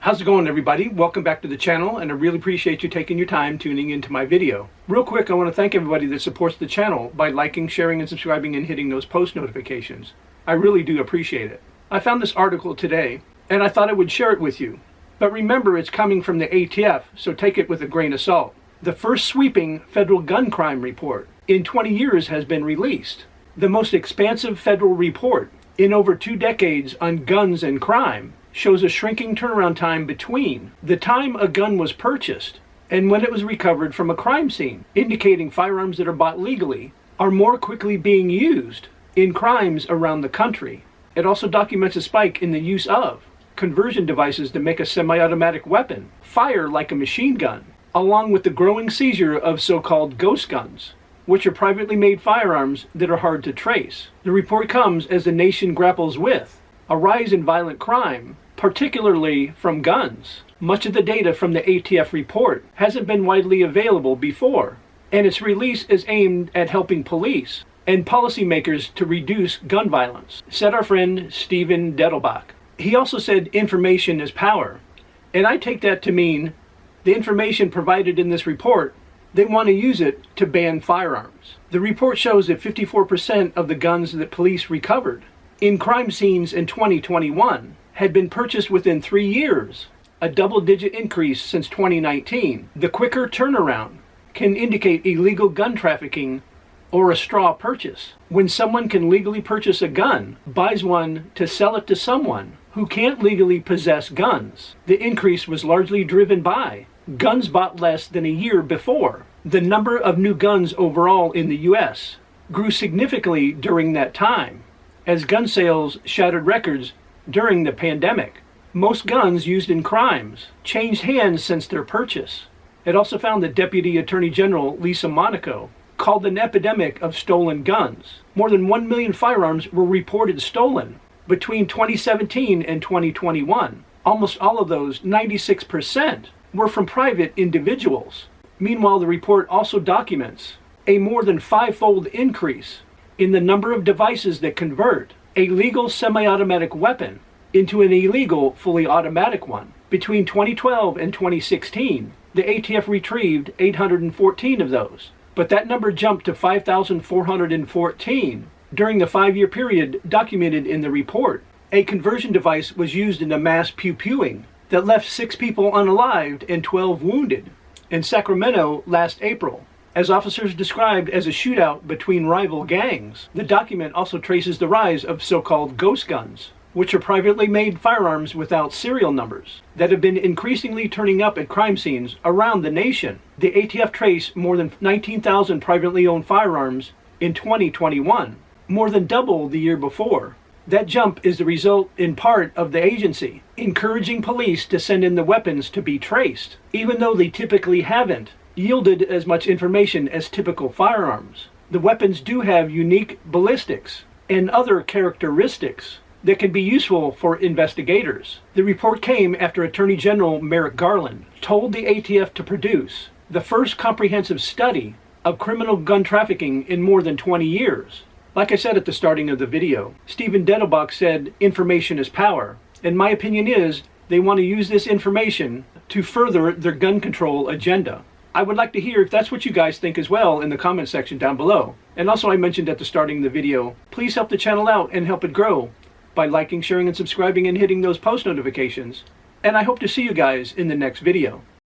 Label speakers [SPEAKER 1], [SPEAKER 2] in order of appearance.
[SPEAKER 1] How's it going, everybody? Welcome back to the channel, and I really appreciate you taking your time tuning into my video. Real quick, I want to thank everybody that supports the channel by liking, sharing, and subscribing and hitting those post notifications. I really do appreciate it. I found this article today, and I thought I would share it with you. But remember, it's coming from the ATF, so take it with a grain of salt. The first sweeping federal gun crime report in 20 years has been released. The most expansive federal report in over 2 decades on guns and crime shows a shrinking turnaround time between the time a gun was purchased and when it was recovered from a crime scene, indicating firearms that are bought legally are more quickly being used in crimes around the country. It also documents a spike in the use of conversion devices to make a semi-automatic weapon fire like a machine gun, along with the growing seizure of so-called ghost guns, which are privately made firearms that are hard to trace. The report comes as the nation grapples with a rise in violent crime, particularly from guns. Much of the data from the ATF report hasn't been widely available before, and its release is aimed at helping police and policymakers to reduce gun violence, said our friend Steven Dettelbach. He also said information is power, and I take that to mean the information provided in this report, they want to use it to ban firearms. The report shows that 54% of the guns that police recovered in crime scenes in 2021 had been purchased within 3 years, a double-digit increase since 2019. The quicker turnaround can indicate illegal gun trafficking or a straw purchase. When someone can legally purchase a gun, buys one to sell it to someone who can't legally possess guns. The increase was largely driven by guns bought less than a year before. The number of new guns overall in the U.S. grew significantly during that time, as gun sales shattered records during the pandemic. Most guns used in crimes changed hands since their purchase. It also found that Deputy Attorney General Lisa Monaco called an epidemic of stolen guns. More than 1 million firearms were reported stolen between 2017 and 2021. Almost all of those, 96%, were from private individuals. Meanwhile, the report also documents a more than 5-fold increase in the number of devices that convert a legal semi-automatic weapon into an illegal fully automatic one. Between 2012 and 2016, the ATF retrieved 814 of those, but that number jumped to 5,414 during the 5-year period documented in the report. A conversion device was used in a mass pew-pewing that left 6 people unalived and 12 wounded in Sacramento last April, as officers described as a shootout between rival gangs. The document also traces the rise of so-called ghost guns, which are privately made firearms without serial numbers that have been increasingly turning up at crime scenes around the nation. The ATF traced more than 19,000 privately owned firearms in 2021, more than double the year before. That jump is the result in part of the agency encouraging police to send in the weapons to be traced, even though they typically haven't yielded as much information as typical firearms. The weapons do have unique ballistics and other characteristics that can be useful for investigators. The report came after Attorney General Merrick Garland told the ATF to produce the first comprehensive study of criminal gun trafficking in more than 20 years. Like I said at the starting of the video, Steven Dettelbach said information is power, and my opinion is they want to use this information to further their gun control agenda. I would like to hear if that's what you guys think as well in the comment section down below. And also, I mentioned at the starting of the video, please help the channel out and help it grow by liking, sharing, and subscribing and hitting those post notifications. And I hope to see you guys in the next video.